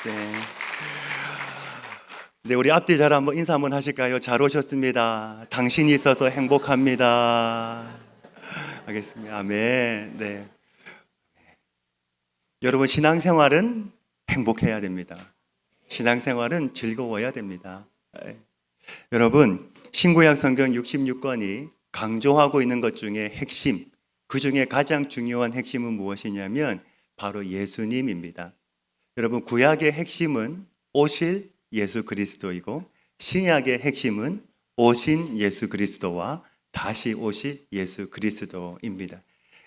네. 네, 우리 앞뒤 잘 한번 인사 한번 하실까요? 잘 오셨습니다. 당신이 있어서 행복합니다. 하겠습니다. 아멘. 네. 여러분, 신앙생활은 행복해야 됩니다. 신앙생활은 즐거워야 됩니다. 여러분, 신구약 성경 66권이 강조하고 있는 것 중에 핵심, 그 중에 가장 중요한 핵심은 무엇이냐면 바로 예수님입니다. 여러분, 구약의 핵심은 오실 예수 그리스도이고 신약의 핵심은 오신 예수 그리스도와 다시 오실 예수 그리스도입니다.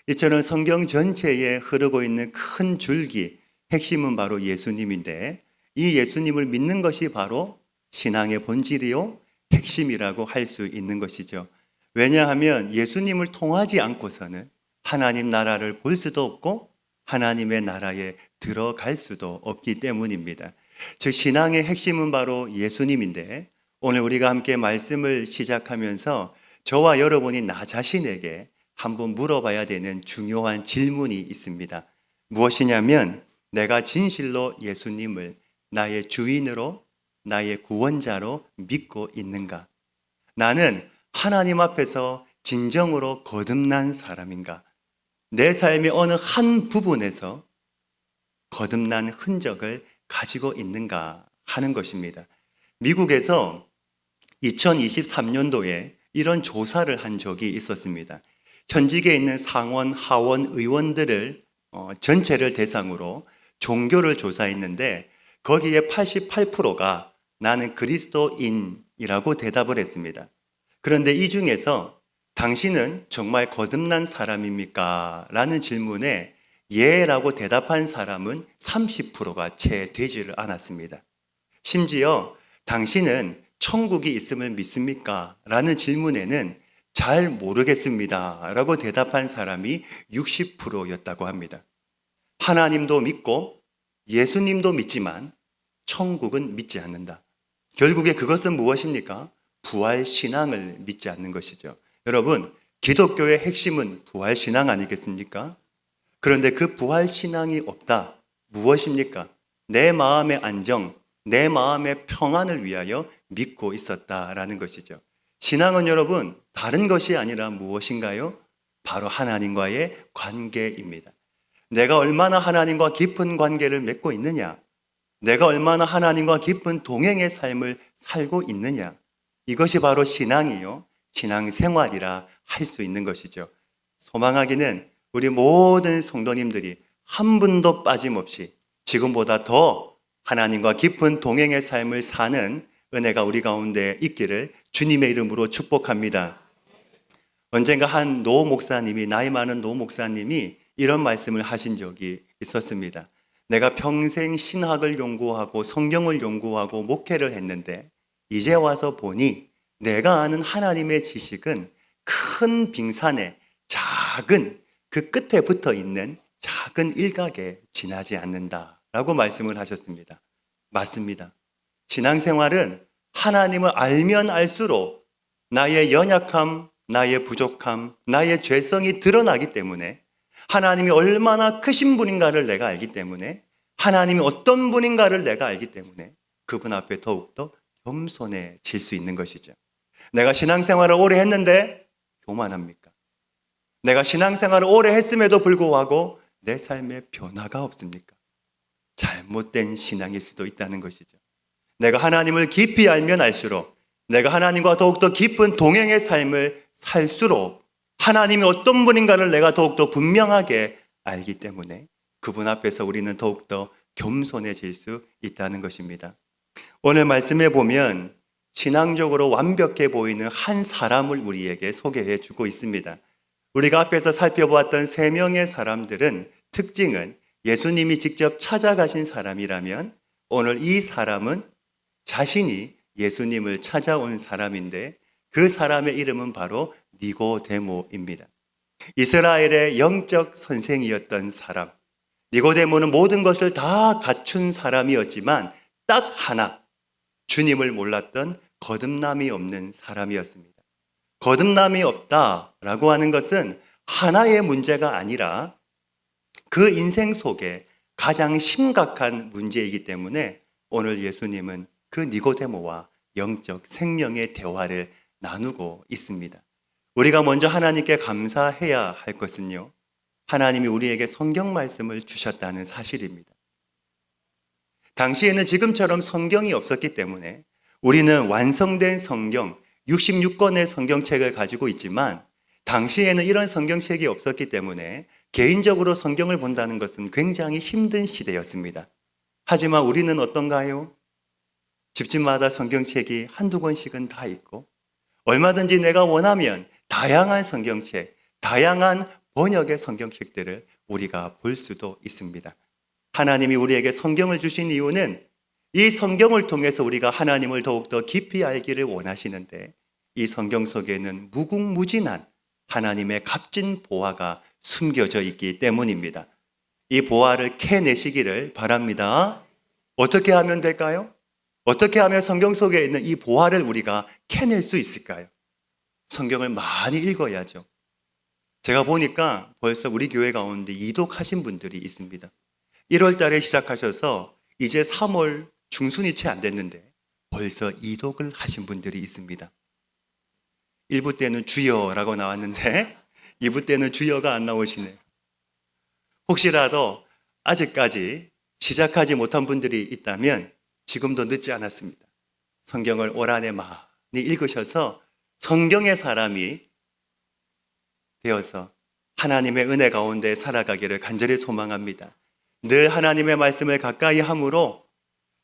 이처럼 성경 전체에 흐르고 있는 큰 줄기, 핵심은 바로 예수님인데 이 예수님을 믿는 것이 바로 신앙의 본질이요 핵심이라고 할 수 있는 것이죠. 왜냐하면 예수님을 통하지 않고서는 하나님 나라를 볼 수도 없고 하나님의 나라에 들어갈 수도 없기 때문입니다. 즉 신앙의 핵심은 바로 예수님인데 오늘 우리가 함께 말씀을 시작하면서 저와 여러분이 나 자신에게 한번 물어봐야 되는 중요한 질문이 있습니다. 무엇이냐면 내가 진실로 예수님을 나의 주인으로 나의 구원자로 믿고 있는가? 나는 하나님 앞에서 진정으로 거듭난 사람인가? 내 삶의 어느 한 부분에서 거듭난 흔적을 가지고 있는가 하는 것입니다. 미국에서 2023년도에 이런 조사를 한 적이 있었습니다. 현직에 있는 상원, 하원 의원들을 전체를 대상으로 종교를 조사했는데 거기에 88%가 나는 그리스도인이라고 대답을 했습니다. 그런데 이 중에서 당신은 정말 거듭난 사람입니까? 라는 질문에 예라고 대답한 사람은 30%가 채 되지를 않았습니다. 심지어 당신은 천국이 있음을 믿습니까? 라는 질문에는 잘 모르겠습니다. 라고 대답한 사람이 60%였다고 합니다. 하나님도 믿고 예수님도 믿지만 천국은 믿지 않는다. 결국에 그것은 무엇입니까? 부활신앙을 믿지 않는 것이죠. 여러분, 기독교의 핵심은 부활신앙 아니겠습니까? 그런데 그 부활신앙이 없다. 무엇입니까? 내 마음의 안정, 내 마음의 평안을 위하여 믿고 있었다라는 것이죠. 신앙은 여러분, 다른 것이 아니라 무엇인가요? 바로 하나님과의 관계입니다. 내가 얼마나 하나님과 깊은 관계를 맺고 있느냐? 내가 얼마나 하나님과 깊은 동행의 삶을 살고 있느냐? 이것이 바로 신앙이요. 신앙생활이라 할 수 있는 것이죠. 소망하기는 우리 모든 성도님들이 한 분도 빠짐없이 지금보다 더 하나님과 깊은 동행의 삶을 사는 은혜가 우리 가운데 있기를 주님의 이름으로 축복합니다. 언젠가 한 노 목사님이, 나이 많은 노 목사님이 이런 말씀을 하신 적이 있었습니다. 내가 평생 신학을 연구하고 성경을 연구하고 목회를 했는데 이제 와서 보니 내가 아는 하나님의 지식은 큰 빙산에 작은 그 끝에 붙어 있는 작은 일각에 지나지 않는다라고 말씀을 하셨습니다. 맞습니다. 신앙생활은 하나님을 알면 알수록 나의 연약함, 나의 부족함, 나의 죄성이 드러나기 때문에 하나님이 얼마나 크신 분인가를 내가 알기 때문에 하나님이 어떤 분인가를 내가 알기 때문에 그분 앞에 더욱더 겸손해질 수 있는 것이죠. 내가 신앙생활을 오래 했는데 교만합니까? 내가 신앙생활을 오래 했음에도 불구하고 내 삶에 변화가 없습니까? 잘못된 신앙일 수도 있다는 것이죠. 내가 하나님을 깊이 알면 알수록 내가 하나님과 더욱더 깊은 동행의 삶을 살수록 하나님이 어떤 분인가를 내가 더욱더 분명하게 알기 때문에 그분 앞에서 우리는 더욱더 겸손해질 수 있다는 것입니다. 오늘 말씀에 보면 신앙적으로 완벽해 보이는 한 사람을 우리에게 소개해 주고 있습니다. 우리가 앞에서 살펴보았던 3명의 사람들은 특징은 예수님이 직접 찾아가신 사람이라면 오늘 이 사람은 자신이 예수님을 찾아온 사람인데 그 사람의 이름은 바로 니고데모입니다. 이스라엘의 영적 선생이었던 사람. 니고데모는 모든 것을 다 갖춘 사람이었지만 딱 하나 주님을 몰랐던 거듭남이 없는 사람이었습니다. 거듭남이 없다라고 하는 것은 하나의 문제가 아니라 그 인생 속에 가장 심각한 문제이기 때문에 오늘 예수님은 그 니고데모와 영적 생명의 대화를 나누고 있습니다. 우리가 먼저 하나님께 감사해야 할 것은요, 하나님이 우리에게 성경 말씀을 주셨다는 사실입니다. 당시에는 지금처럼 성경이 없었기 때문에 우리는 완성된 성경, 66권의 성경책을 가지고 있지만 당시에는 이런 성경책이 없었기 때문에 개인적으로 성경을 본다는 것은 굉장히 힘든 시대였습니다. 하지만 우리는 어떤가요? 집집마다 성경책이 한두 권씩은 다 있고 얼마든지 내가 원하면 다양한 성경책, 다양한 번역의 성경책들을 우리가 볼 수도 있습니다. 하나님이 우리에게 성경을 주신 이유는 이 성경을 통해서 우리가 하나님을 더욱더 깊이 알기를 원하시는데 이 성경 속에는 무궁무진한 하나님의 값진 보화가 숨겨져 있기 때문입니다. 이 보화를 캐내시기를 바랍니다. 어떻게 하면 될까요? 어떻게 하면 성경 속에 있는 이 보화를 우리가 캐낼 수 있을까요? 성경을 많이 읽어야죠. 제가 보니까 벌써 우리 교회 가운데 이독하신 분들이 있습니다. 1월 달에 시작하셔서 이제 3월 중순이 채 안 됐는데 벌써 이독을 하신 분들이 있습니다. 1부 때는 주여라고 나왔는데 2부 때는 주여가 안 나오시네요. 혹시라도 아직까지 시작하지 못한 분들이 있다면 지금도 늦지 않았습니다. 성경을 올 한해 많이 읽으셔서 성경의 사람이 되어서 하나님의 은혜 가운데 살아가기를 간절히 소망합니다. 늘 하나님의 말씀을 가까이 함으로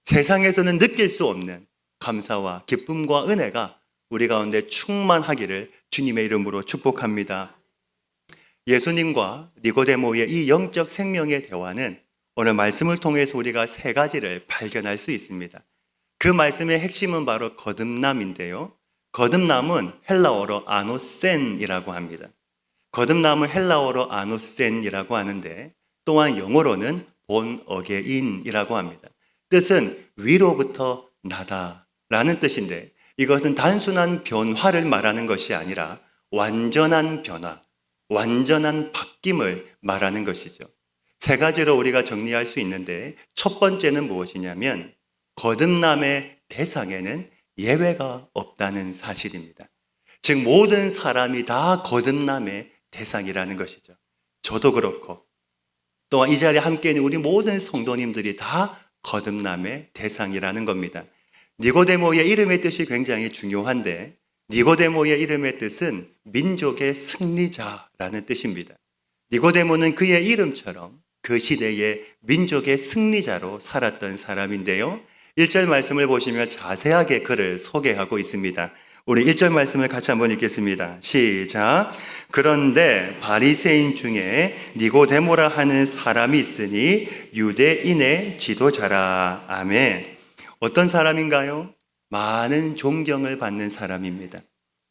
세상에서는 느낄 수 없는 감사와 기쁨과 은혜가 우리 가운데 충만하기를 주님의 이름으로 축복합니다. 예수님과 니고데모의 이 영적 생명의 대화는 오늘 말씀을 통해서 우리가 세 가지를 발견할 수 있습니다. 그 말씀의 핵심은 바로 거듭남인데요. 거듭남은 헬라어로 아노센이라고 합니다. 거듭남은 헬라어로 아노센이라고 하는데 또한 영어로는 본 어게인이라고 합니다. 뜻은 위로부터 나다라는 뜻인데 이것은 단순한 변화를 말하는 것이 아니라 완전한 변화, 완전한 바뀜을 말하는 것이죠. 세 가지로 우리가 정리할 수 있는데 첫 번째는 무엇이냐면 거듭남의 대상에는 예외가 없다는 사실입니다. 즉 모든 사람이 다 거듭남의 대상이라는 것이죠. 저도 그렇고 또한 이 자리에 함께 있는 우리 모든 성도님들이 다 거듭남의 대상이라는 겁니다. 니고데모의 이름의 뜻이 굉장히 중요한데 니고데모의 이름의 뜻은 민족의 승리자라는 뜻입니다. 니고데모는 그의 이름처럼 그 시대의 민족의 승리자로 살았던 사람인데요. 1절 말씀을 보시면 자세하게 그를 소개하고 있습니다. 우리 1절 말씀을 같이 한번 읽겠습니다. 시작. 그런데 바리새인 중에 니고데모라 하는 사람이 있으니 유대인의 지도자라. 아멘. 어떤 사람인가요? 많은 존경을 받는 사람입니다.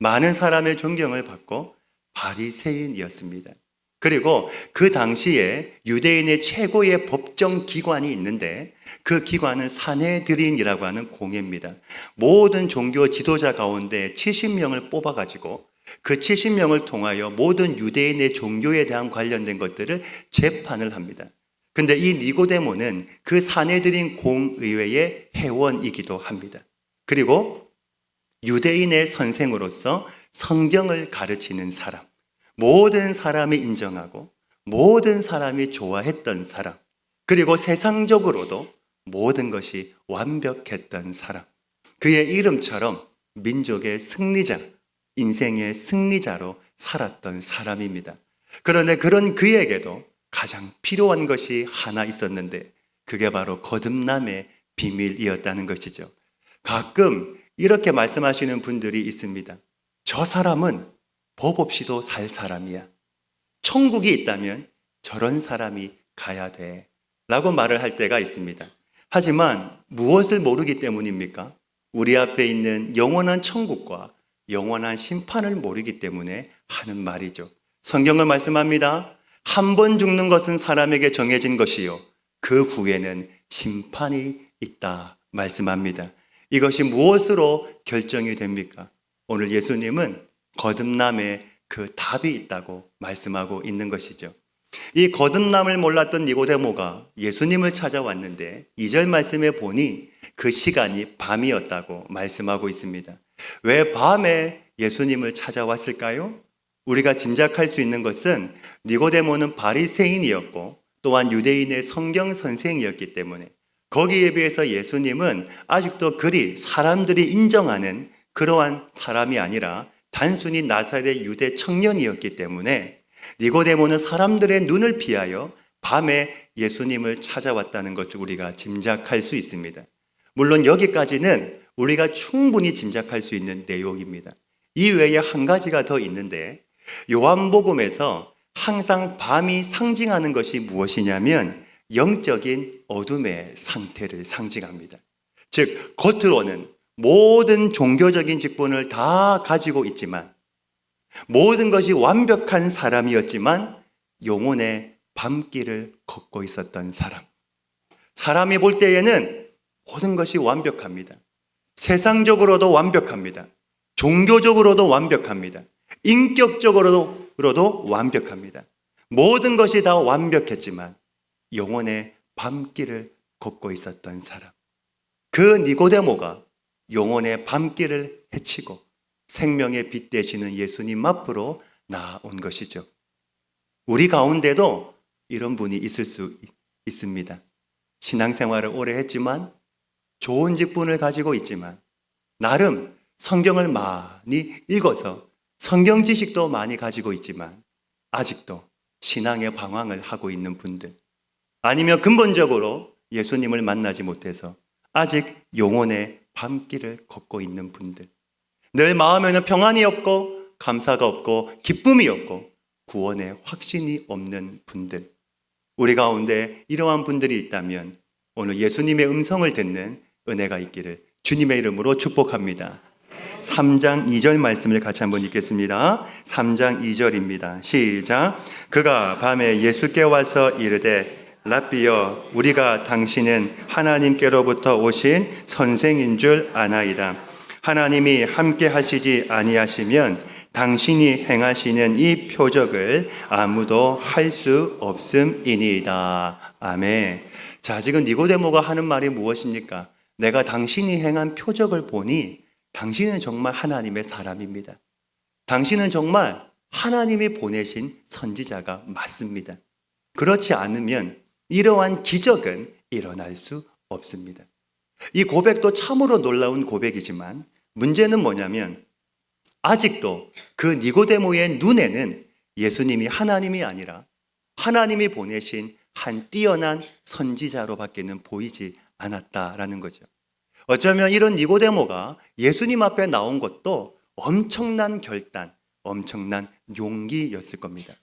많은 사람의 존경을 받고 바리새인이었습니다. 그리고 그 당시에 유대인의 최고의 법정 기관이 있는데 그 기관은 산헤드린이라고 하는 공회입니다. 모든 종교 지도자 가운데 70명을 뽑아가지고 그 70명을 통하여 모든 유대인의 종교에 대한 관련된 것들을 재판을 합니다. 근데 이 니고데모는 그 산헤드린 공의회의 회원이기도 합니다. 그리고 유대인의 선생으로서 성경을 가르치는 사람, 모든 사람이 인정하고 모든 사람이 좋아했던 사람, 그리고 세상적으로도 모든 것이 완벽했던 사람, 그의 이름처럼 민족의 승리자, 인생의 승리자로 살았던 사람입니다. 그런데 그런 그에게도 가장 필요한 것이 하나 있었는데 그게 바로 거듭남의 비밀이었다는 것이죠. 가끔 이렇게 말씀하시는 분들이 있습니다. 저 사람은 법 없이도 살 사람이야. 천국이 있다면 저런 사람이 가야 돼. 라고 말을 할 때가 있습니다. 하지만 무엇을 모르기 때문입니까? 우리 앞에 있는 영원한 천국과 영원한 심판을 모르기 때문에 하는 말이죠. 성경을 말씀합니다. 한 번 죽는 것은 사람에게 정해진 것이요 그 후에는 심판이 있다 말씀합니다. 이것이 무엇으로 결정이 됩니까? 오늘 예수님은 거듭남에 그 답이 있다고 말씀하고 있는 것이죠. 이 거듭남을 몰랐던 니고데모가 예수님을 찾아왔는데 2절 말씀에 보니 그 시간이 밤이었다고 말씀하고 있습니다. 왜 밤에 예수님을 찾아왔을까요? 우리가 짐작할 수 있는 것은 니고데모는 바리새인이었고 또한 유대인의 성경 선생이었기 때문에 거기에 비해서 예수님은 아직도 그리 사람들이 인정하는 그러한 사람이 아니라 단순히 나사렛 유대 청년이었기 때문에 니고데모는 사람들의 눈을 피하여 밤에 예수님을 찾아왔다는 것을 우리가 짐작할 수 있습니다. 물론 여기까지는 우리가 충분히 짐작할 수 있는 내용입니다. 이 외에 한 가지가 더 있는데 요한복음에서 항상 밤이 상징하는 것이 무엇이냐면 영적인 어둠의 상태를 상징합니다. 즉 겉으로는 모든 종교적인 직분을 다 가지고 있지만 모든 것이 완벽한 사람이었지만 영혼의 밤길을 걷고 있었던 사람. 사람이 볼 때에는 모든 것이 완벽합니다. 세상적으로도 완벽합니다. 종교적으로도 완벽합니다. 인격적으로도 완벽합니다. 모든 것이 다 완벽했지만 영혼의 밤길을 걷고 있었던 사람. 그 니고데모가 영혼의 밤길을 헤치고 생명의 빛 되시는 예수님 앞으로 나아온 것이죠. 우리 가운데도 이런 분이 있을 수 있습니다. 신앙생활을 오래 했지만 좋은 직분을 가지고 있지만 나름 성경을 많이 읽어서 성경 지식도 많이 가지고 있지만 아직도 신앙의 방황을 하고 있는 분들, 아니면 근본적으로 예수님을 만나지 못해서 아직 영혼의 밤길을 걷고 있는 분들, 늘 마음에는 평안이 없고 감사가 없고 기쁨이 없고 구원의 확신이 없는 분들, 우리 가운데 이러한 분들이 있다면 오늘 예수님의 음성을 듣는 은혜가 있기를 주님의 이름으로 축복합니다. 3장 2절 말씀을 같이 한번 읽겠습니다. 3장 2절입니다. 시작. 그가 밤에 예수께 와서 이르되 랍비여, 우리가 당신은 하나님께로부터 오신 선생인 줄 아나이다. 하나님이 함께 하시지 아니하시면 당신이 행하시는 이 표적을 아무도 할 수 없음이니이다. 아멘. 자, 지금 니고데모가 하는 말이 무엇입니까? 내가 당신이 행한 표적을 보니 당신은 정말 하나님의 사람입니다. 당신은 정말 하나님이 보내신 선지자가 맞습니다. 그렇지 않으면 이러한 기적은 일어날 수 없습니다. 이 고백도 참으로 놀라운 고백이지만 문제는 뭐냐면 아직도 그 니고데모의 눈에는 예수님이 하나님이 아니라 하나님이 보내신 한 뛰어난 선지자로밖에는 보이지 않았다라는 거죠. 어쩌면 이런 니고데모가 예수님 앞에 나온 것도 엄청난 결단, 엄청난 용기였을 겁니다.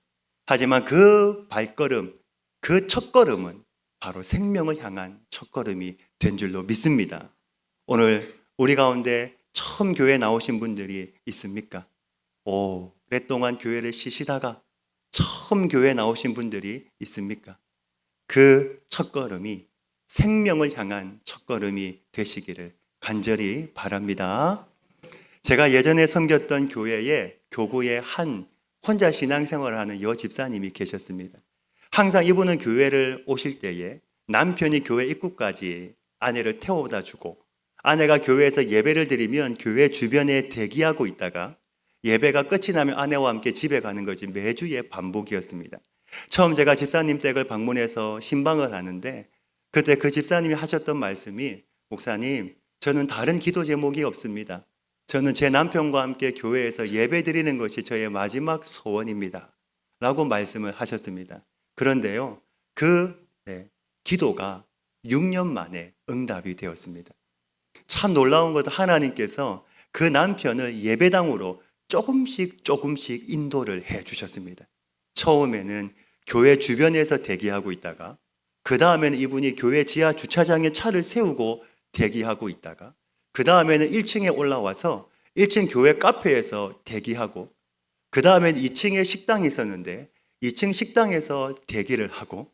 하지만 그 발걸음, 그 첫걸음은 바로 생명을 향한 첫걸음이 된 줄로 믿습니다. 오늘 우리 가운데 처음 교회에 나오신 분들이 있습니까? 오랫동안 교회를 쉬시다가 처음 교회에 나오신 분들이 있습니까? 그 첫걸음이 생명을 향한 첫걸음이 되시기를 간절히 바랍니다. 제가 예전에 섬겼던 교회에 교구에 한 혼자 신앙생활을 하는 여집사님이 계셨습니다. 항상 이분은 교회를 오실 때에 남편이 교회 입구까지 아내를 태워다 주고 아내가 교회에서 예배를 드리면 교회 주변에 대기하고 있다가 예배가 끝이 나면 아내와 함께 집에 가는 것이 매주의 반복이었습니다. 처음 제가 집사님 댁을 방문해서 신방을 하는데 그때 그 집사님이 하셨던 말씀이 목사님, 저는 다른 기도 제목이 없습니다. 저는 제 남편과 함께 교회에서 예배 드리는 것이 저의 마지막 소원입니다. 라고 말씀을 하셨습니다. 그런데요, 그 기도가 6년 만에 응답이 되었습니다. 참 놀라운 것은 하나님께서 그 남편을 예배당으로 조금씩 인도를 해 주셨습니다. 처음에는 교회 주변에서 대기하고 있다가 그 다음에는 이분이 교회 지하 주차장에 차를 세우고 대기하고 있다가 그 다음에는 1층에 올라와서 1층 교회 카페에서 대기하고 그 다음에는 2층에 식당이 있었는데 2층 식당에서 대기를 하고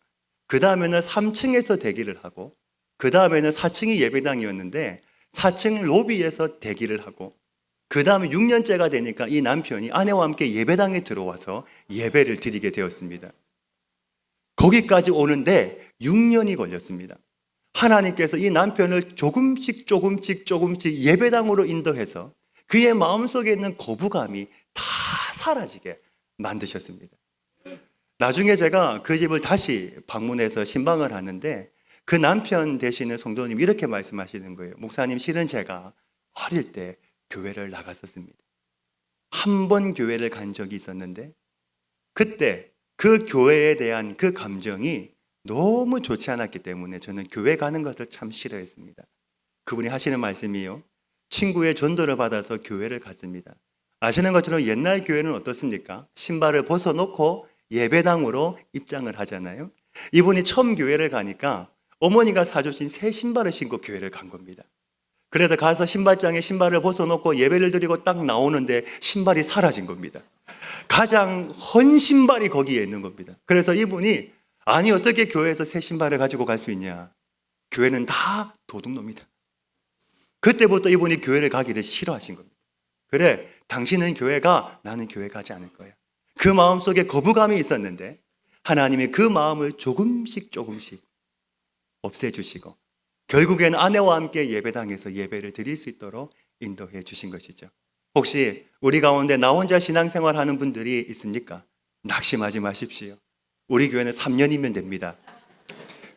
그 다음에는 3층에서 대기를 하고 그 다음에는 4층이 예배당이었는데 4층 로비에서 대기를 하고 그 다음에 6년째가 되니까 이 남편이 아내와 함께 예배당에 들어와서 예배를 드리게 되었습니다. 거기까지 오는데 6년이 걸렸습니다. 하나님께서 이 남편을 조금씩 예배당으로 인도해서 그의 마음속에 있는 거부감이 다 사라지게 만드셨습니다. 나중에 제가 그 집을 다시 방문해서 신방을 하는데 그 남편 되시는 성도님이 이렇게 말씀하시는 거예요. 목사님, 실은 제가 어릴 때 교회를 나갔었습니다. 한 번 교회를 간 적이 있었는데 그때 그 교회에 대한 그 감정이 너무 좋지 않았기 때문에 저는 교회 가는 것을 참 싫어했습니다. 그분이 하시는 말씀이요, 친구의 전도를 받아서 교회를 갔습니다. 아시는 것처럼 옛날 교회는 어떻습니까? 신발을 벗어놓고 예배당으로 입장을 하잖아요. 이분이 처음 교회를 가니까 어머니가 사주신 새 신발을 신고 교회를 간 겁니다. 그래서 가서 신발장에 신발을 벗어놓고 예배를 드리고 딱 나오는데 신발이 사라진 겁니다. 가장 헌 신발이 거기에 있는 겁니다. 그래서 이분이, 아니 어떻게 교회에서 새 신발을 가지고 갈 수 있냐, 교회는 다 도둑놈이다. 그때부터 이분이 교회를 가기를 싫어하신 겁니다. 그래, 당신은 교회 가, 나는 교회 가지 않을 거야. 그 마음속에 거부감이 있었는데 하나님이 그 마음을 조금씩 없애주시고 결국에는 아내와 함께 예배당에서 예배를 드릴 수 있도록 인도해 주신 것이죠. 혹시 우리 가운데 나 혼자 신앙생활 하는 분들이 있습니까? 낙심하지 마십시오. 우리 교회는 3년이면 됩니다.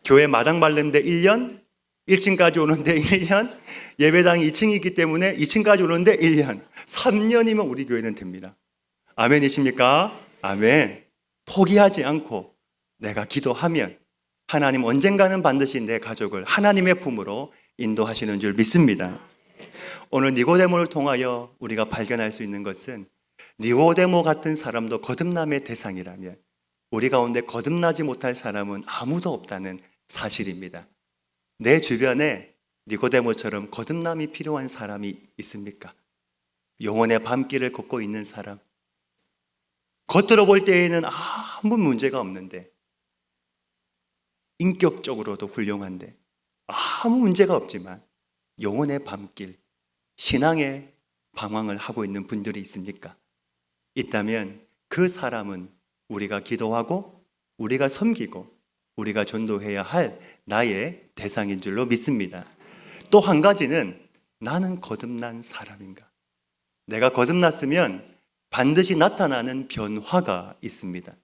교회 마당 밟는데 1년, 1층까지 오는데 1년, 예배당이 2층이기 때문에 2층까지 오는데 1년, 3년이면 우리 교회는 됩니다. 아멘이십니까? 아멘. 포기하지 않고 내가 기도하면 하나님 언젠가는 반드시 내 가족을 하나님의 품으로 인도하시는 줄 믿습니다. 오늘 니고데모를 통하여 우리가 발견할 수 있는 것은, 니고데모 같은 사람도 거듭남의 대상이라면 우리 가운데 거듭나지 못할 사람은 아무도 없다는 사실입니다. 내 주변에 니고데모처럼 거듭남이 필요한 사람이 있습니까? 영혼의 밤길을 걷고 있는 사람, 겉으로 볼 때에는 아무 문제가 없는데, 인격적으로도 훌륭한데 아무 문제가 없지만 영혼의 밤길, 신앙의 방황을 하고 있는 분들이 있습니까? 있다면 그 사람은 우리가 기도하고 우리가 섬기고 우리가 전도해야 할 나의 대상인 줄로 믿습니다. 또 한 가지는, 나는 거듭난 사람인가? 내가 거듭났으면 반드시 나타나는 변화가 있습니다.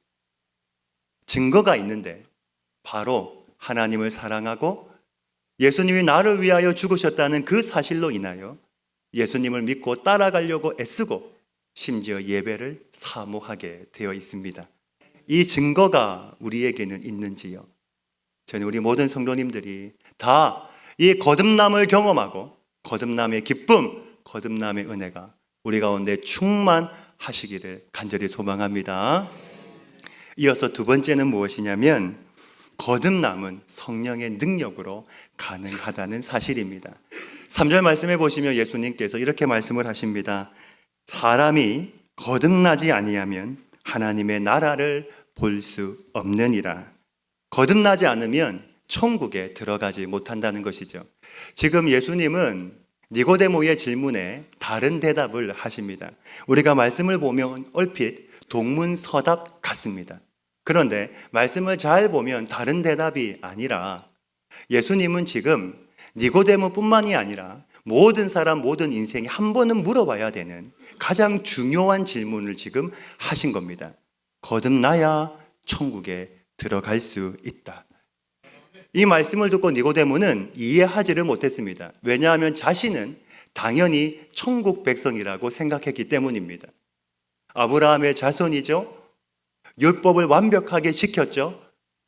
증거가 있는데 바로 하나님을 사랑하고 예수님이 나를 위하여 죽으셨다는 그 사실로 인하여 예수님을 믿고 따라가려고 애쓰고 심지어 예배를 사모하게 되어 있습니다. 이 증거가 우리에게는 있는지요? 저는 우리 모든 성도님들이 다 이 거듭남을 경험하고 거듭남의 기쁨, 거듭남의 은혜가 우리 가운데 충만하시기를 간절히 소망합니다. 이어서 두 번째는 무엇이냐면, 거듭남은 성령의 능력으로 가능하다는 사실입니다. 3절 말씀해 보시면 예수님께서 이렇게 말씀을 하십니다. 사람이 거듭나지 아니하면 하나님의 나라를 볼 수 없느니라. 거듭나지 않으면 천국에 들어가지 못한다는 것이죠. 지금 예수님은 니고데모의 질문에 다른 대답을 하십니다. 우리가 말씀을 보면 얼핏 동문서답 같습니다. 그런데 말씀을 잘 보면 다른 대답이 아니라, 예수님은 지금 니고데모뿐만이 아니라 모든 사람, 모든 인생이 한 번은 물어봐야 되는 가장 중요한 질문을 지금 하신 겁니다. 거듭나야 천국에 들어갈 수 있다. 이 말씀을 듣고 니고데모는 이해하지를 못했습니다. 왜냐하면 자신은 당연히 천국 백성이라고 생각했기 때문입니다. 아브라함의 자손이죠. 율법을 완벽하게 지켰죠.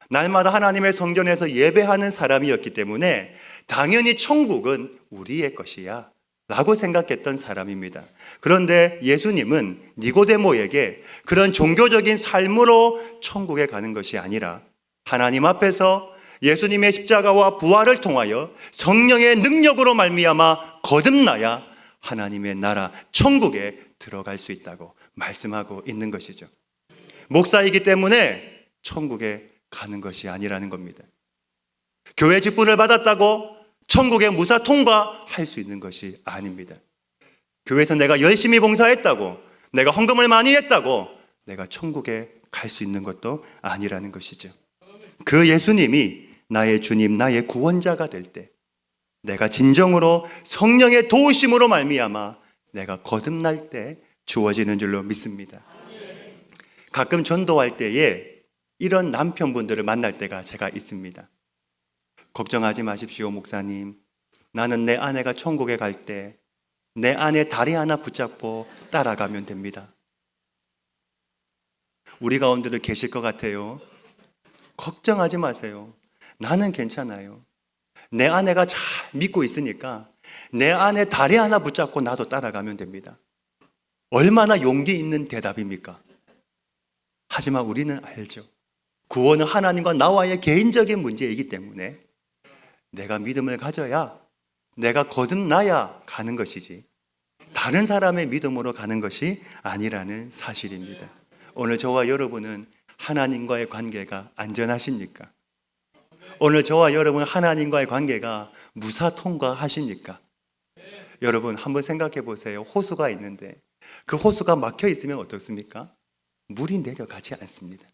날마다 하나님의 성전에서 예배하는 사람이었기 때문에 당연히 천국은 우리의 것이야 라고 생각했던 사람입니다. 그런데 예수님은 니고데모에게 그런 종교적인 삶으로 천국에 가는 것이 아니라 하나님 앞에서 예수님의 십자가와 부활을 통하여 성령의 능력으로 말미암아 거듭나야 하나님의 나라 천국에 들어갈 수 있다고 말씀하고 있는 것이죠. 목사이기 때문에 천국에 가는 것이 아니라는 겁니다. 교회 직분을 받았다고 천국에 무사 통과할 수 있는 것이 아닙니다. 교회에서 내가 열심히 봉사했다고, 내가 헌금을 많이 했다고 내가 천국에 갈 수 있는 것도 아니라는 것이죠. 그 예수님이 나의 주님, 나의 구원자가 될 때 내가 진정으로 성령의 도우심으로 말미암아 내가 거듭날 때 주어지는 줄로 믿습니다. 가끔 전도할 때에 이런 남편분들을 만날 때가 제가 있습니다. 걱정하지 마십시오, 목사님. 나는 내 아내가 천국에 갈 때 내 아내 다리 하나 붙잡고 따라가면 됩니다. 우리 가운데도 계실 것 같아요. 걱정하지 마세요. 나는 괜찮아요. 내 아내가 잘 믿고 있으니까 내 아내 다리 하나 붙잡고 나도 따라가면 됩니다. 얼마나 용기 있는 대답입니까? 하지만 우리는 알죠. 구원은 하나님과 나와의 개인적인 문제이기 때문에 내가 믿음을 가져야, 내가 거듭나야 가는 것이지 다른 사람의 믿음으로 가는 것이 아니라는 사실입니다. 오늘 저와 여러분은 하나님과의 관계가 안전하십니까? 오늘 저와 여러분 하나님과의 관계가 무사 통과하십니까? 여러분 한번 생각해 보세요. 호수가 있는데 그 호수가 막혀 있으면 어떻습니까? 물이 내려가지 않습니다.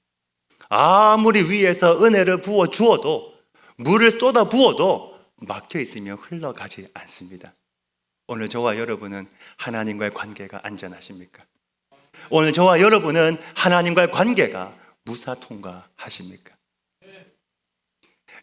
아무리 위에서 은혜를 부어 주어도, 물을 쏟아 부어도 막혀 있으면 흘러가지 않습니다. 오늘 저와 여러분은 하나님과의 관계가 안전하십니까? 오늘 저와 여러분은 하나님과의 관계가 무사 통과하십니까?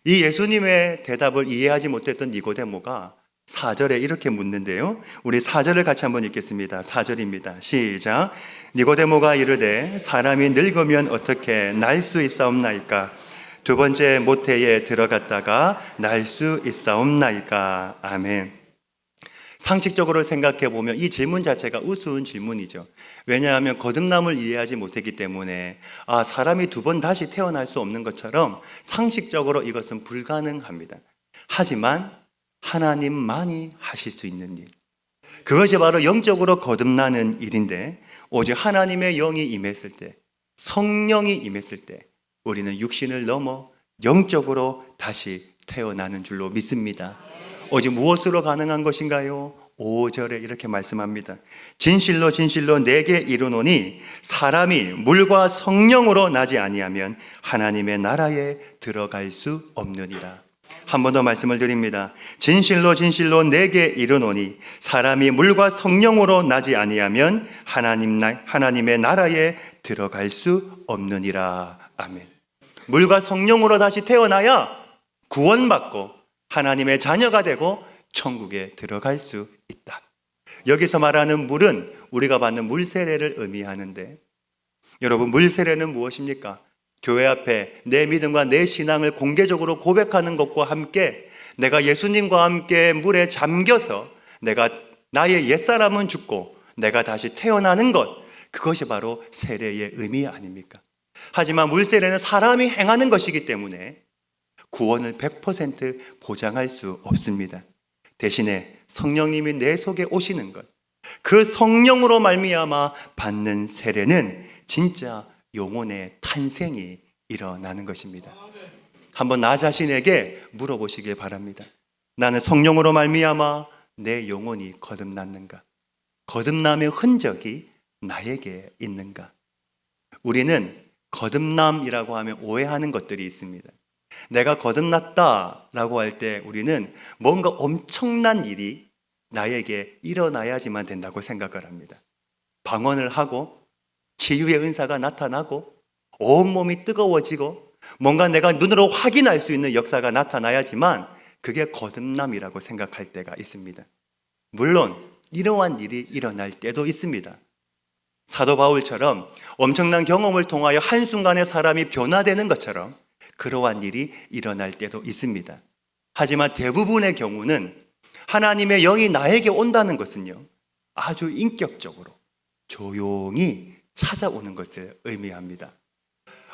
이 예수님의 대답을 이해하지 못했던 니고데모가 4절에 이렇게 묻는데요. 우리 4절을 같이 한번 읽겠습니다. 4절입니다. 시작. 니고데모가 이르되 사람이 늙으면 어떻게 날 수 있사옵나이까? 두 번째 모태에 들어갔다가 날 수 있사옵나이까? 아멘. 상식적으로 생각해 보면 이 질문 자체가 우스운 질문이죠. 왜냐하면 거듭남을 이해하지 못했기 때문에 사람이 두 번 다시 태어날 수 없는 것처럼 상식적으로 이것은 불가능합니다. 하지만 하나님만이 하실 수 있는 일, 그것이 바로 영적으로 거듭나는 일인데, 오직 하나님의 영이 임했을 때, 성령이 임했을 때 우리는 육신을 넘어 영적으로 다시 태어나는 줄로 믿습니다. 오직 무엇으로 가능한 것인가요? 5절에 이렇게 말씀합니다. 진실로 진실로 내게 이르노니 사람이 물과 성령으로 나지 아니하면 하나님의 나라에 들어갈 수 없느니라. 한 번 더 말씀을 드립니다. 진실로 진실로 내게 이르노니 사람이 물과 성령으로 나지 아니하면 하나님의 나라에 들어갈 수 없느니라. 아멘. 물과 성령으로 다시 태어나야 구원받고 하나님의 자녀가 되고 천국에 들어갈 수 있다. 여기서 말하는 물은 우리가 받는 물 세례를 의미하는데, 여러분 물 세례는 무엇입니까? 교회 앞에 내 믿음과 내 신앙을 공개적으로 고백하는 것과 함께 내가 예수님과 함께 물에 잠겨서 내가 나의 옛사람은 죽고 내가 다시 태어나는 것, 그것이 바로 세례의 의미 아닙니까? 하지만 물 세례는 사람이 행하는 것이기 때문에 구원을 100% 보장할 수 없습니다. 대신에 성령님이 내 속에 오시는 것, 그 성령으로 말미암아 받는 세례는 진짜 영혼의 탄생이 일어나는 것입니다. 한번 나 자신에게 물어보시길 바랍니다. 나는 성령으로 말미암아 내 영혼이 거듭났는가? 거듭남의 흔적이 나에게 있는가? 우리는 거듭남이라고 하면 오해하는 것들이 있습니다. 내가 거듭났다라고 할 때 우리는 뭔가 엄청난 일이 나에게 일어나야지만 된다고 생각을 합니다. 방언을 하고 치유의 은사가 나타나고 온몸이 뜨거워지고 뭔가 내가 눈으로 확인할 수 있는 역사가 나타나야지만 그게 거듭남이라고 생각할 때가 있습니다. 물론 이러한 일이 일어날 때도 있습니다. 사도 바울처럼 엄청난 경험을 통하여 한순간에 사람이 변화되는 것처럼 그러한 일이 일어날 때도 있습니다. 하지만 대부분의 경우는 하나님의 영이 나에게 온다는 것은요, 아주 인격적으로 조용히 찾아오는 것을 의미합니다.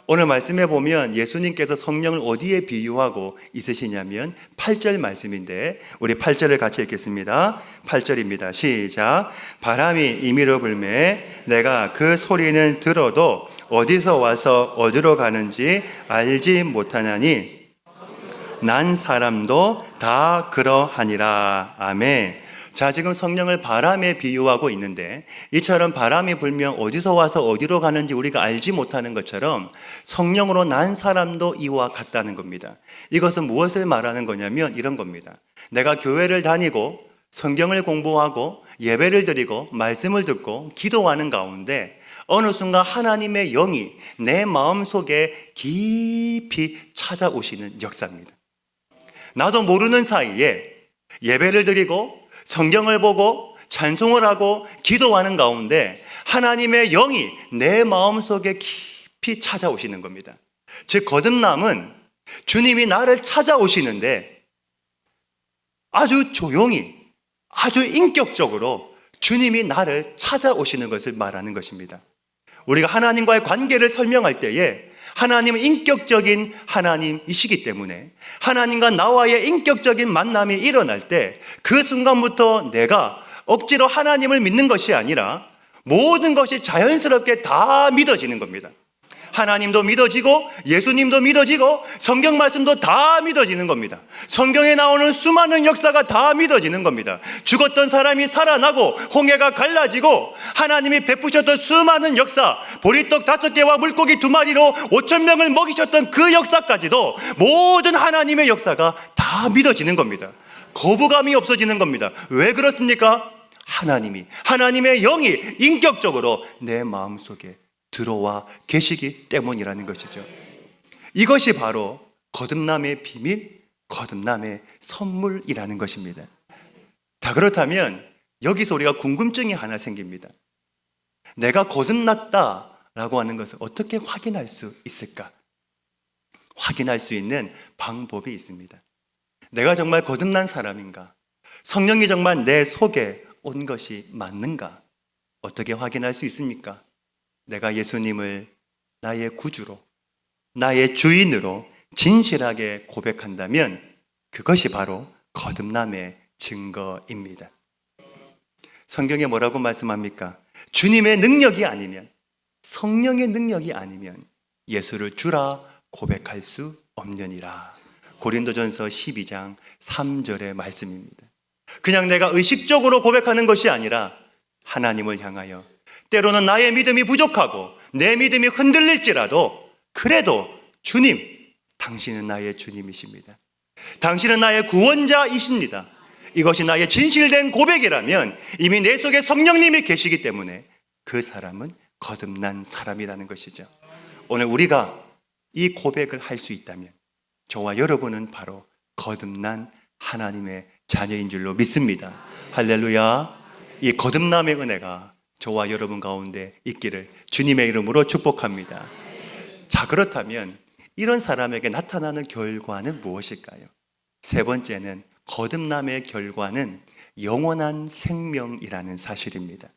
오늘 말씀해 보면 예수님께서 성령을 어디에 비유하고 있으시냐면 8절 말씀인데 우리 8절을 같이 읽겠습니다. 8절입니다. 시작. 바람이 임의로 불매 내가 그 소리는 들어도 어디서 와서 어디로 가는지 알지 못하나니 난 사람도 다 그러하니라. 아멘. 자, 지금 성령을 바람에 비유하고 있는데 이처럼 바람이 불면 어디서 와서 어디로 가는지 우리가 알지 못하는 것처럼 성령으로 난 사람도 이와 같다는 겁니다. 이것은 무엇을 말하는 거냐면 이런 겁니다. 내가 교회를 다니고 성경을 공부하고 예배를 드리고 말씀을 듣고 기도하는 가운데 어느 순간 하나님의 영이 내 마음속에 깊이 찾아오시는 역사입니다. 나도 모르는 사이에 예배를 드리고 성경을 보고 찬송을 하고 기도하는 가운데 하나님의 영이 내 마음속에 깊이 찾아오시는 겁니다. 즉 거듭남은 주님이 나를 찾아오시는데 아주 조용히 아주 인격적으로 주님이 나를 찾아오시는 것을 말하는 것입니다. 우리가 하나님과의 관계를 설명할 때에 하나님은 인격적인 하나님이시기 때문에 하나님과 나와의 인격적인 만남이 일어날 때 그 순간부터 내가 억지로 하나님을 믿는 것이 아니라 모든 것이 자연스럽게 다 믿어지는 겁니다. 하나님도 믿어지고 예수님도 믿어지고 성경 말씀도 다 믿어지는 겁니다. 성경에 나오는 수많은 역사가 다 믿어지는 겁니다. 죽었던 사람이 살아나고 홍해가 갈라지고 하나님이 베푸셨던 수많은 역사, 보리떡 5개와 물고기 2마리로 5,000명을 먹이셨던 그 역사까지도 모든 하나님의 역사가 다 믿어지는 겁니다. 거부감이 없어지는 겁니다. 왜 그렇습니까? 하나님의 영이 인격적으로 내 마음속에 들어와 계시기 때문이라는 것이죠. 이것이 바로 거듭남의 비밀, 거듭남의 선물이라는 것입니다. 자, 그렇다면 여기서 우리가 궁금증이 하나 생깁니다. 내가 거듭났다라고 하는 것을 어떻게 확인할 수 있을까? 확인할 수 있는 방법이 있습니다. 내가 정말 거듭난 사람인가? 성령이 정말 내 속에 온 것이 맞는가? 어떻게 확인할 수 있습니까? 내가 예수님을 나의 구주로, 나의 주인으로 진실하게 고백한다면 그것이 바로 거듭남의 증거입니다. 성경에 뭐라고 말씀합니까? 주님의 능력이 아니면, 성령의 능력이 아니면 예수를 주라 고백할 수 없느니라. 고린도전서 12장 3절의 말씀입니다. 그냥 내가 의식적으로 고백하는 것이 아니라 하나님을 향하여 때로는 나의 믿음이 부족하고 내 믿음이 흔들릴지라도 그래도 주님, 당신은 나의 주님이십니다. 당신은 나의 구원자이십니다. 이것이 나의 진실된 고백이라면 이미 내 속에 성령님이 계시기 때문에 그 사람은 거듭난 사람이라는 것이죠. 오늘 우리가 이 고백을 할 수 있다면 저와 여러분은 바로 거듭난 하나님의 자녀인 줄로 믿습니다. 할렐루야. 이 거듭남의 은혜가 저와 여러분 가운데 있기를 주님의 이름으로 축복합니다. 자, 그렇다면 이런 사람에게 나타나는 결과는 무엇일까요? 세 번째는 거듭남의 결과는 영원한 생명이라는 사실입니다.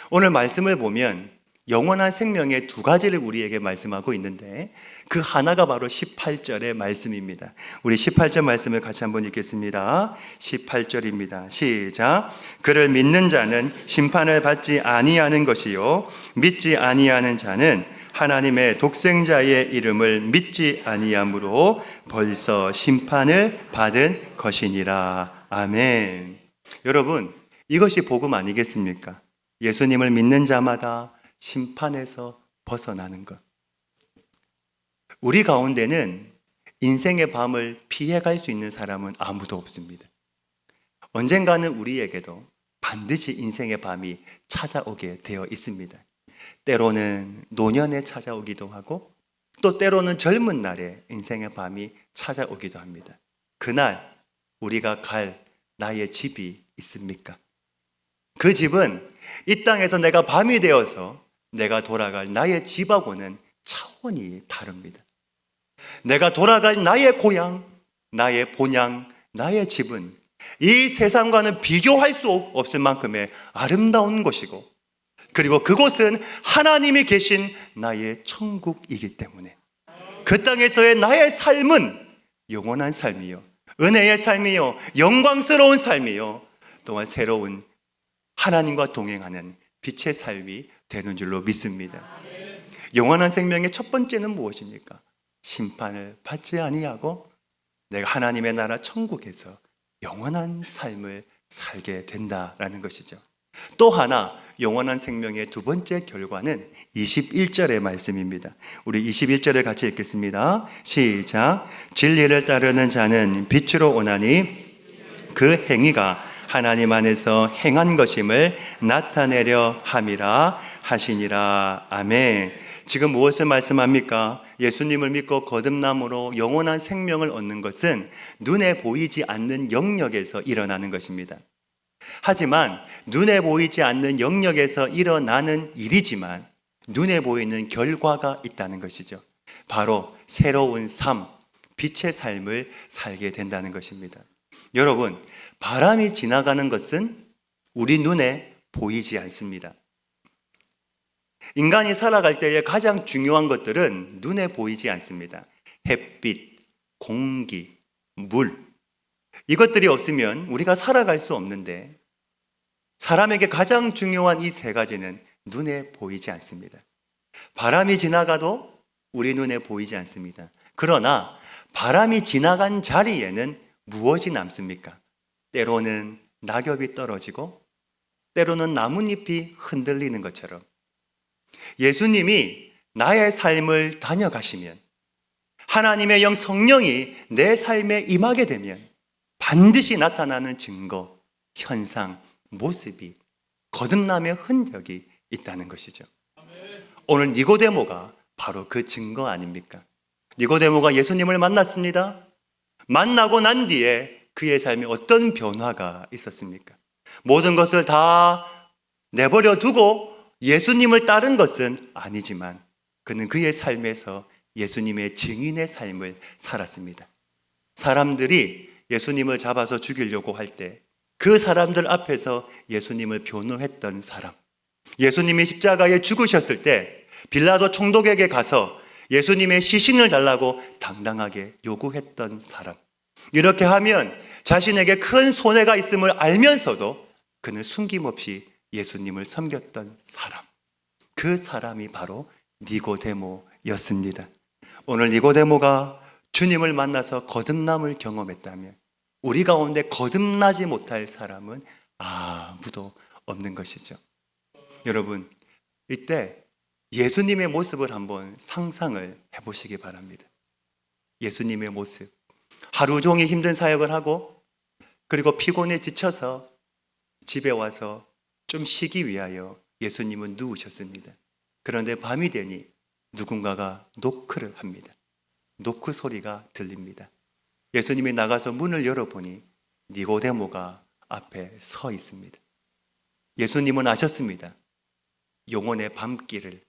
오늘 말씀을 보면 영원한 생명의 2가지를 우리에게 말씀하고 있는데 그 하나가 바로 18절의 말씀입니다. 우리 18절 말씀을 같이 한번 읽겠습니다. 18절입니다. 시작. 그를 믿는 자는 심판을 받지 아니하는 것이요 믿지 아니하는 자는 하나님의 독생자의 이름을 믿지 아니함으로 벌써 심판을 받은 것이니라. 아멘. 여러분, 이것이 복음 아니겠습니까? 예수님을 믿는 자마다 심판에서 벗어나는 것. 우리 가운데는 인생의 밤을 피해갈 수 있는 사람은 아무도 없습니다. 언젠가는 우리에게도 반드시 인생의 밤이 찾아오게 되어 있습니다. 때로는 노년에 찾아오기도 하고 또 때로는 젊은 날에 인생의 밤이 찾아오기도 합니다. 그날 우리가 갈 나의 집이 있습니까? 그 집은 이 땅에서 내가 밤이 되어서 내가 돌아갈 나의 집하고는 차원이 다릅니다. 내가 돌아갈 나의 고향, 나의 본향, 나의 집은 이 세상과는 비교할 수 없을 만큼의 아름다운 곳이고 그리고 그곳은 하나님이 계신 나의 천국이기 때문에 그 땅에서의 나의 삶은 영원한 삶이요, 은혜의 삶이요, 영광스러운 삶이요, 또한 새로운 하나님과 동행하는 빛의 삶이 되는 줄로 믿습니다. 영원한 생명의 첫 번째는 무엇입니까? 심판을 받지 아니하고 내가 하나님의 나라 천국에서 영원한 삶을 살게 된다라는 것이죠. 또 하나 영원한 생명의 두 번째 결과는 21절의 말씀입니다. 우리 21절을 같이 읽겠습니다. 시작. 진리를 따르는 자는 빛으로 오나니 그 행위가 하나님 안에서 행한 것임을 나타내려 함이라 하시니라. 아멘. 지금 무엇을 말씀합니까? 예수님을 믿고 거듭남으로 영원한 생명을 얻는 것은 눈에 보이지 않는 영역에서 일어나는 것입니다. 하지만 눈에 보이지 않는 영역에서 일어나는 일이지만 눈에 보이는 결과가 있다는 것이죠. 바로 새로운 삶, 빛의 삶을 살게 된다는 것입니다. 여러분, 바람이 지나가는 것은 우리 눈에 보이지 않습니다. 인간이 살아갈 때에 가장 중요한 것들은 눈에 보이지 않습니다. 햇빛, 공기, 물, 이것들이 없으면 우리가 살아갈 수 없는데 사람에게 가장 중요한 이 세 가지는 눈에 보이지 않습니다. 바람이 지나가도 우리 눈에 보이지 않습니다. 그러나 바람이 지나간 자리에는 무엇이 남습니까? 때로는 낙엽이 떨어지고 때로는 나뭇잎이 흔들리는 것처럼 예수님이 나의 삶을 다녀가시면, 하나님의 영 성령이 내 삶에 임하게 되면 반드시 나타나는 증거, 현상, 모습이, 거듭남의 흔적이 있다는 것이죠. 오늘 니고데모가 바로 그 증거 아닙니까? 니고데모가 예수님을 만났습니다. 만나고 난 뒤에 그의 삶에 어떤 변화가 있었습니까? 모든 것을 다 내버려 두고 예수님을 따른 것은 아니지만 그는 그의 삶에서 예수님의 증인의 삶을 살았습니다. 사람들이 예수님을 잡아서 죽이려고 할 때 그 사람들 앞에서 예수님을 변호했던 사람, 예수님이 십자가에 죽으셨을 때 빌라도 총독에게 가서 예수님의 시신을 달라고 당당하게 요구했던 사람, 이렇게 하면 자신에게 큰 손해가 있음을 알면서도 그는 숨김없이 예수님을 섬겼던 사람, 그 사람이 바로 니고데모였습니다. 오늘 니고데모가 주님을 만나서 거듭남을 경험했다면 우리 가운데 거듭나지 못할 사람은 아무도 없는 것이죠. 여러분, 이때 예수님의 모습을 한번 상상을 해보시기 바랍니다. 예수님의 모습, 하루 종일 힘든 사역을 하고 그리고 피곤해 지쳐서 집에 와서 좀 쉬기 위하여 예수님은 누우셨습니다. 그런데 밤이 되니 누군가가 노크를 합니다. 노크 소리가 들립니다. 예수님이 나가서 문을 열어보니 니고데모가 앞에 서 있습니다. 예수님은 아셨습니다. 영혼의 밤길을,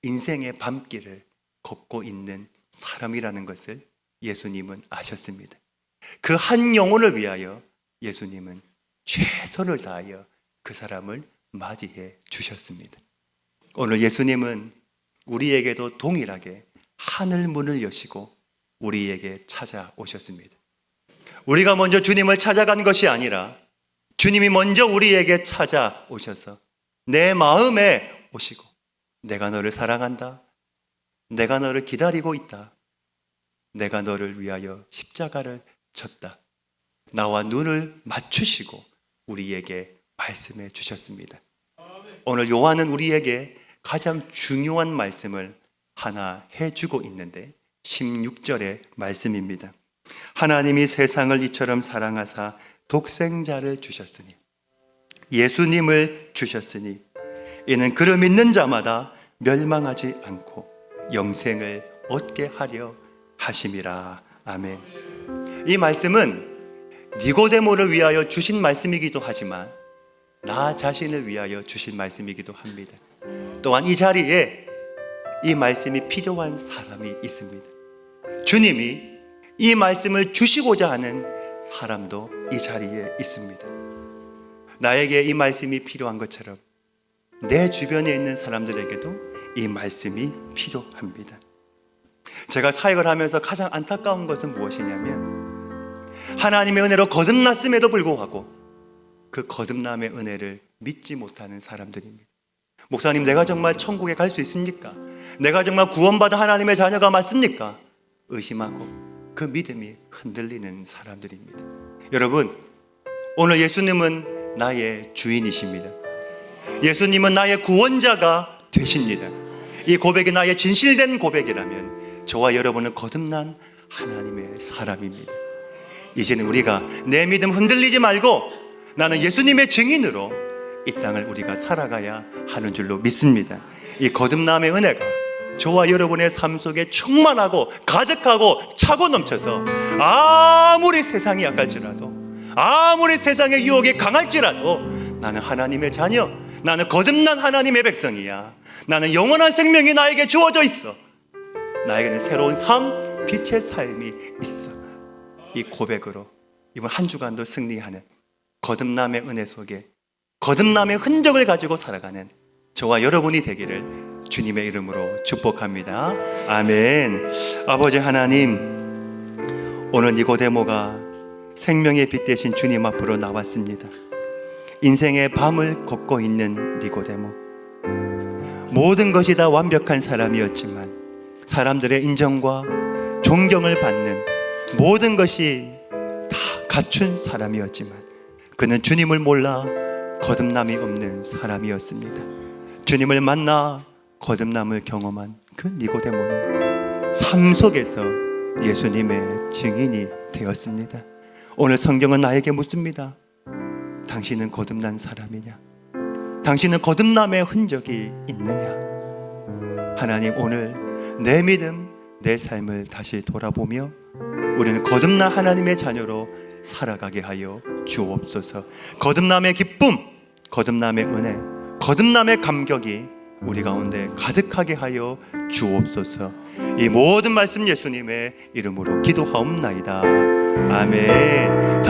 인생의 밤길을 걷고 있는 사람이라는 것을 예수님은 아셨습니다. 그 한 영혼을 위하여 예수님은 최선을 다하여 그 사람을 맞이해 주셨습니다. 오늘 예수님은 우리에게도 동일하게 하늘 문을 여시고 우리에게 찾아오셨습니다. 우리가 먼저 주님을 찾아간 것이 아니라 주님이 먼저 우리에게 찾아오셔서 내 마음에 오시고 내가 너를 사랑한다, 내가 너를 기다리고 있다, 내가 너를 위하여 십자가를 졌다, 나와 눈을 맞추시고 우리에게 말씀해 주셨습니다. 오늘 요한은 우리에게 가장 중요한 말씀을 하나 해주고 있는데 16절의 말씀입니다. 하나님이 세상을 이처럼 사랑하사 독생자를 주셨으니, 예수님을 주셨으니 이는 그를 믿는 자마다 멸망하지 않고 영생을 얻게 하려 하심이라. 아멘. 이 말씀은 니고데모를 위하여 주신 말씀이기도 하지만 나 자신을 위하여 주신 말씀이기도 합니다. 또한 이 자리에 이 말씀이 필요한 사람이 있습니다. 주님이 이 말씀을 주시고자 하는 사람도 이 자리에 있습니다. 나에게 이 말씀이 필요한 것처럼 내 주변에 있는 사람들에게도 이 말씀이 필요합니다. 제가 사역을 하면서 가장 안타까운 것은 무엇이냐면 하나님의 은혜로 거듭났음에도 불구하고 그 거듭남의 은혜를 믿지 못하는 사람들입니다. 목사님, 내가 정말 천국에 갈 수 있습니까? 내가 정말 구원받은 하나님의 자녀가 맞습니까? 의심하고 그 믿음이 흔들리는 사람들입니다. 여러분, 오늘 예수님은 나의 주인이십니다. 예수님은 나의 구원자가 되십니다. 이 고백이 나의 진실된 고백이라면 저와 여러분은 거듭난 하나님의 사람입니다. 이제는 우리가 내 믿음 흔들리지 말고 나는 예수님의 증인으로 이 땅을 우리가 살아가야 하는 줄로 믿습니다. 이 거듭남의 은혜가 저와 여러분의 삶 속에 충만하고 가득하고 차고 넘쳐서 아무리 세상이 약할지라도, 아무리 세상의 유혹이 강할지라도 나는 하나님의 자녀, 나는 거듭난 하나님의 백성이야. 나는 영원한 생명이 나에게 주어져 있어. 나에게는 새로운 삶, 빛의 삶이 있어. 이 고백으로 이번 한 주간도 승리하는 거듭남의 은혜 속에 거듭남의 흔적을 가지고 살아가는 저와 여러분이 되기를 주님의 이름으로 축복합니다. 아멘. 아버지 하나님, 오늘 니고데모가 생명의 빛 대신 주님 앞으로 나왔습니다. 인생의 밤을 걷고 있는 니고데모, 모든 것이 다 완벽한 사람이었지만 사람들의 인정과 존경을 받는 모든 것이 다 갖춘 사람이었지만 그는 주님을 몰라 거듭남이 없는 사람이었습니다. 주님을 만나 거듭남을 경험한 그 니고데모는 삶 속에서 예수님의 증인이 되었습니다. 오늘 성경은 나에게 묻습니다. 당신은 거듭난 사람이냐? 당신은 거듭남의 흔적이 있느냐? 하나님, 오늘 내 믿음, 내 삶을 다시 돌아보며 우리는 거듭난 하나님의 자녀로 살아가게 하여 주옵소서. 거듭남의 기쁨, 거듭남의 은혜, 거듭남의 감격이 우리 가운데 가득하게 하여 주옵소서. 이 모든 말씀 예수님의 이름으로 기도하옵나이다. 아멘.